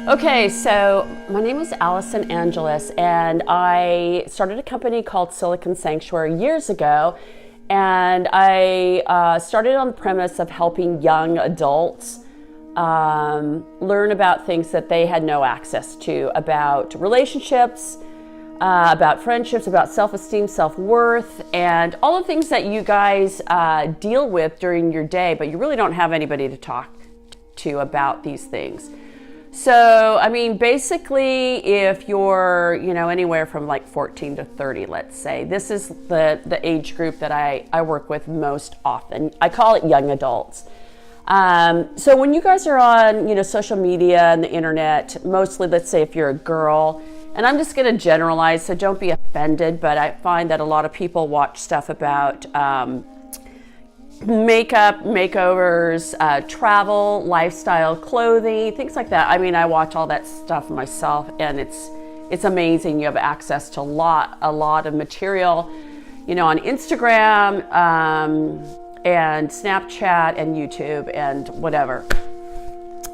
Okay, so my name is Allison Angeles, and I started a company called Silicon Sanctuary years ago. And I started on the premise of helping young adults learn about things that they had no access to, about relationships, about friendships, about self-esteem, self-worth, and all the things that you guys deal with during your day, but you really don't have anybody to talk to about these things. So, I mean, basically, if you're, anywhere from like 14 to 30, let's say, this is the age group that I work with most often. I call it young adults. So when you guys are on, social media and the internet, mostly, let's say if you're a girl, and I'm just going to generalize, so don't be offended, but I find that a lot of people watch stuff about makeup, makeovers, travel, lifestyle, clothing, things like that. I mean, I watch all that stuff myself, and it's amazing. You have access to a lot of material, on Instagram and Snapchat and YouTube and whatever.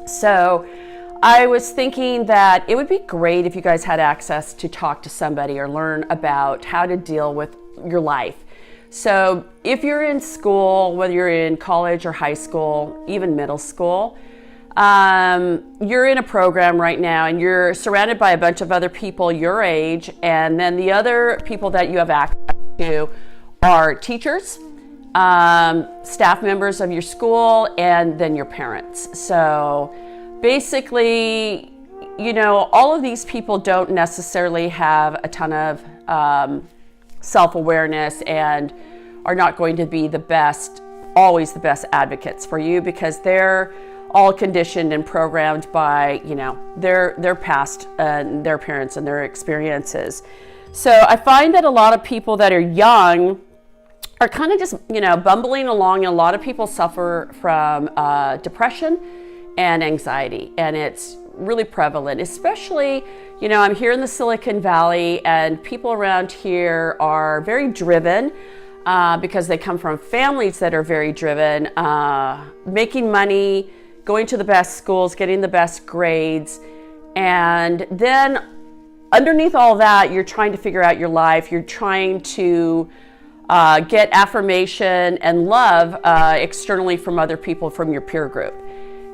So I was thinking that it would be great if you guys had access to talk to somebody or learn about how to deal with your life. So if you're in school, whether you're in college or high school, even middle school, you're in a program right now and you're surrounded by a bunch of other people your age, and then the other people that you have access to are teachers, staff members of your school, and then your parents. So basically, all of these people don't necessarily have a ton of self-awareness and are not going to be always the best advocates for you, because they're all conditioned and programmed by, their past and their parents and their experiences. So I find that a lot of people that are young are kind of just, bumbling along, and a lot of people suffer from depression and anxiety, and it's really prevalent, especially, I'm here in the Silicon Valley, and people around here are very driven because they come from families that are very driven, making money, going to the best schools, getting the best grades, and then underneath all that, you're trying to figure out your life. You're trying to get affirmation and love externally from other people, from your peer group.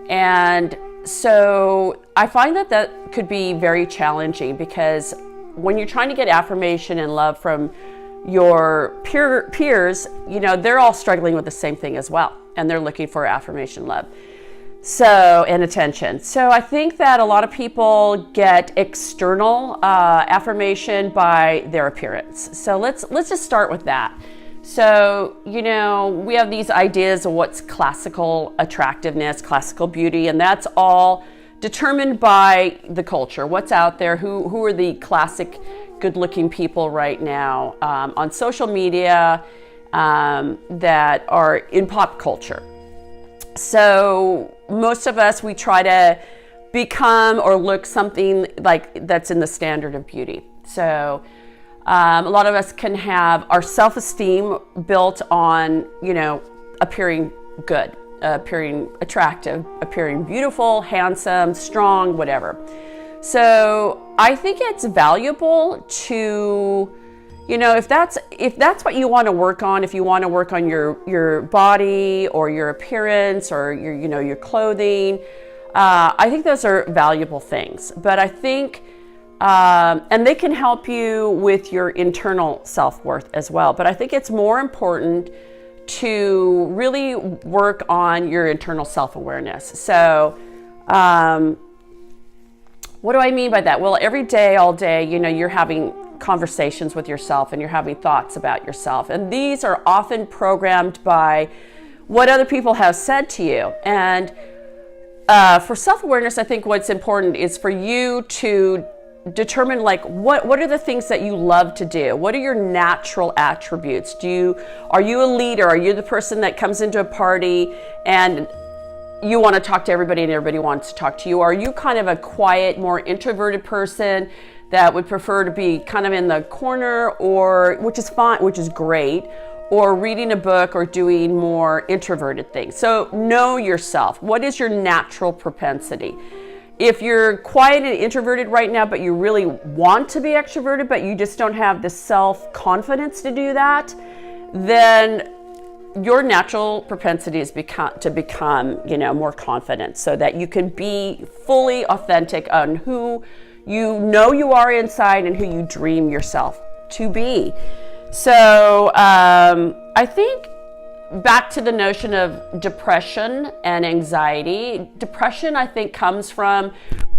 And so I find that could be very challenging, because when you're trying to get affirmation and love from your peers, they're all struggling with the same thing as well, and they're looking for affirmation, love, and attention. So I think that a lot of people get external affirmation by their appearance. So let's just start with that. So, we have these ideas of what's classical attractiveness, classical beauty, and that's all determined by the culture, what's out there, who are the classic good-looking people right now on social media that are in pop culture. So most of us, we try to become or look something like that's in the standard of beauty. So a lot of us can have our self-esteem built on, appearing good, appearing attractive, appearing beautiful, handsome, strong, whatever. So I think it's valuable to, if that's what you want to work on, if you want to work on your body or your appearance or your clothing, I think those are valuable things. But I think and they can help you with your internal self-worth as well. But I think it's more important to really work on your internal self-awareness. So what do I mean by that? Well, every day, all day, you're having conversations with yourself and you're having thoughts about yourself. And these are often programmed by what other people have said to you. And for self-awareness, I think what's important is for you to determine what are the things that you love to do? What are your natural attributes? Are you a leader? Are you the person that comes into a party and you want to talk to everybody and everybody wants to talk to you? Or are you kind of a quiet, more introverted person that would prefer to be kind of in the corner, which is fine, which is great, or reading a book or doing more introverted things? So know yourself. What is your natural propensity? if you're quiet and introverted right now, but you really want to be extroverted, but you just don't have the self-confidence to do that, then your natural propensity is to become, more confident, so that you can be fully authentic on who you know you are inside and who you dream yourself to be. So I think back to the notion of depression and anxiety. Depression, I think, comes from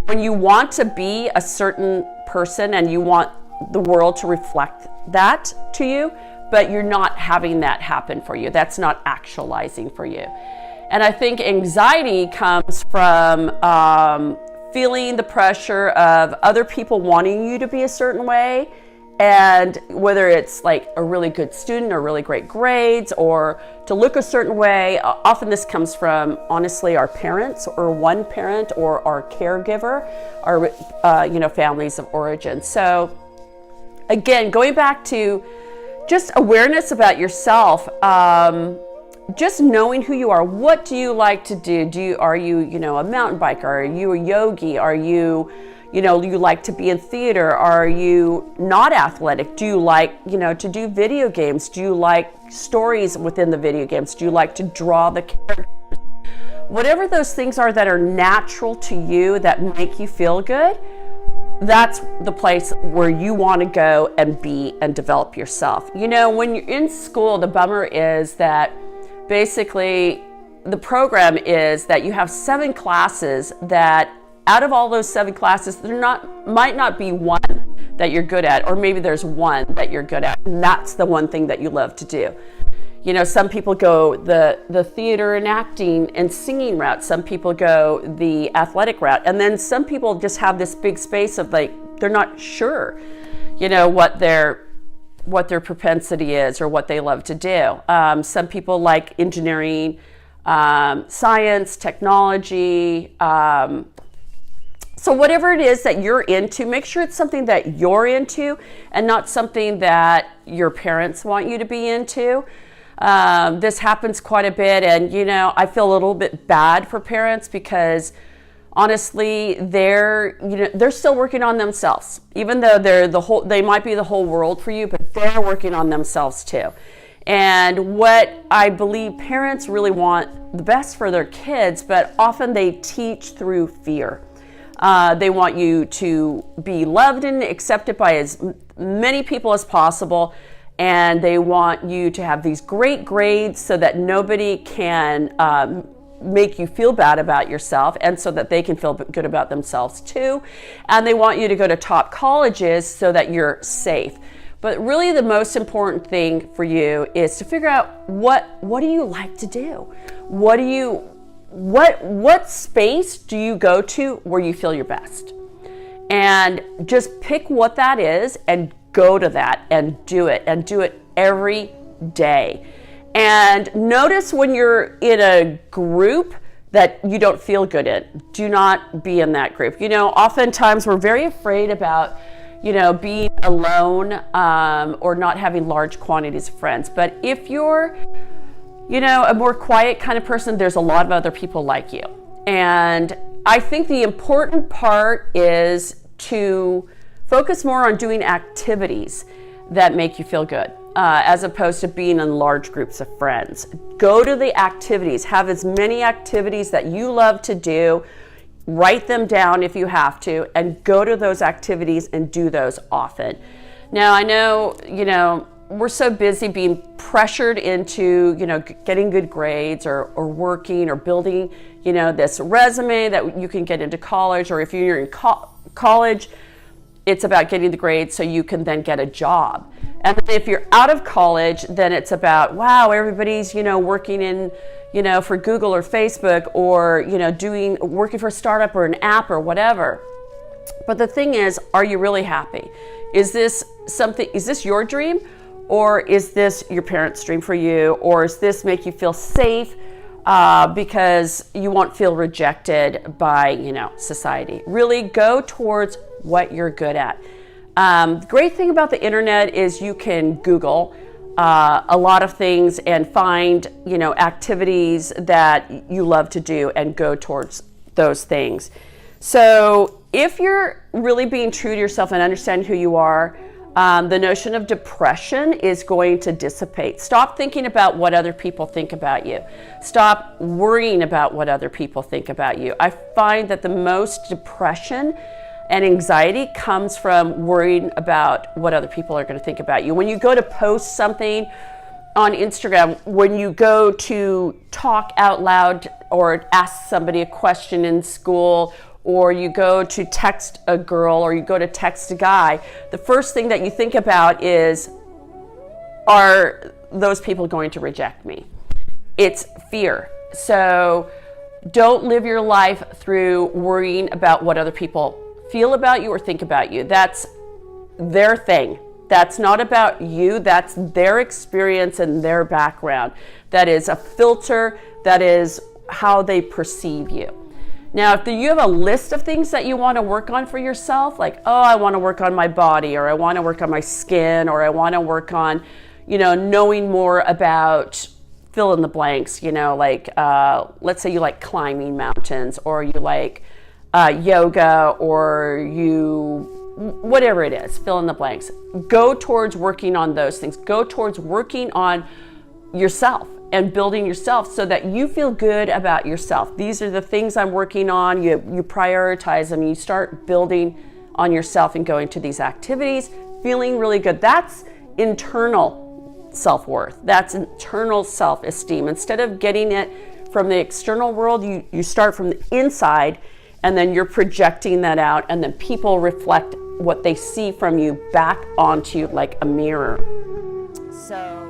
when you want to be a certain person and you want the world to reflect that to you, but you're not having that happen for you. That's not actualizing for you. And I think anxiety comes from feeling the pressure of other people wanting you to be a certain way, and whether it's like a really good student or really great grades or to look a certain way. Often this comes from, honestly, our parents or one parent or our caregiver, our families of origin. So again, going back to just awareness about yourself, just knowing who you are. What do you like to do? Are you a mountain biker? Are you a yogi? Are you you like to be in theater? Are you not athletic? Do you like, to do video games? Do you like stories within the video games? Do you like to draw the characters? Whatever those things are that are natural to you, that make you feel good, that's the place where you want to go and be and develop yourself. When you're in school, the bummer is that basically the program is that you have 7 classes that out of all those 7 classes, might not be one that you're good at, or maybe there's one that you're good at, and that's the one thing that you love to do. Some people go the theater and acting and singing route. Some people go the athletic route, and then some people just have this big space of they're not sure, what their propensity is or what they love to do. Some people like engineering, science, technology. So whatever it is that you're into, make sure it's something that you're into and not something that your parents want you to be into. This happens quite a bit, and I feel a little bit bad for parents because honestly, they're still working on themselves. Even though they might be the whole world for you, but they're working on themselves too. And what I believe parents really want the best for their kids, but often they teach through fear. They want you to be loved and accepted by as many people as possible, and they want you to have these great grades so that nobody can make you feel bad about yourself, and so that they can feel good about themselves too. And they want you to go to top colleges so that you're safe. But really the most important thing for you is to figure out what do you like to do? What space do you go to where you feel your best? And just pick what that is and go to that and do it every day. And notice when you're in a group that you don't feel good in. Do not be in that group. Oftentimes we're very afraid about being alone or not having large quantities of friends. But if you're a more quiet kind of person, there's a lot of other people like you. And I think the important part is to focus more on doing activities that make you feel good, as opposed to being in large groups of friends. Go to the activities. Have as many activities that you love to do. Write them down if you have to, and go to those activities and do those often. Now, I know, we're so busy being pressured into, getting good grades or working or building, this resume that you can get into college, or if you're in college, it's about getting the grades so you can then get a job. And then if you're out of college, then it's about, wow, everybody's, working in, for Google or Facebook, or, working for a startup or an app or whatever. But the thing is, are you really happy? Is this your dream? Or is this your parents' dream for you? Or does this make you feel safe because you won't feel rejected by, society? Really go towards what you're good at. The great thing about the internet is you can Google a lot of things and find, activities that you love to do and go towards those things. So if you're really being true to yourself and understand who you are, the notion of depression is going to dissipate. Stop thinking about what other people think about you. Stop worrying about what other people think about you. I find that the most depression and anxiety comes from worrying about what other people are going to think about you. When you go to post something on Instagram, when you go to talk out loud or ask somebody a question in school, or you go to text a girl, or you go to text a guy, the first thing that you think about is, are those people going to reject me? It's fear. So don't live your life through worrying about what other people feel about you or think about you. That's their thing. That's not about you. That's their experience and their background. That is a filter. That is how they perceive you. Now, if you have a list of things that you want to work on for yourself, like, oh, I want to work on my body, or I want to work on my skin, or I want to work on, knowing more about fill in the blanks, like, let's say you like climbing mountains, or you like yoga, or whatever it is, fill in the blanks. Go towards working on those things. Go towards working on yourself and building yourself so that you feel good about yourself. These are the things I'm working on. You prioritize them. You start building on yourself and going to these activities, feeling really good. That's internal self-worth. That's internal self-esteem. Instead of getting it from the external world, you start from the inside, and then you're projecting that out, and then people reflect what they see from you back onto you like a mirror. So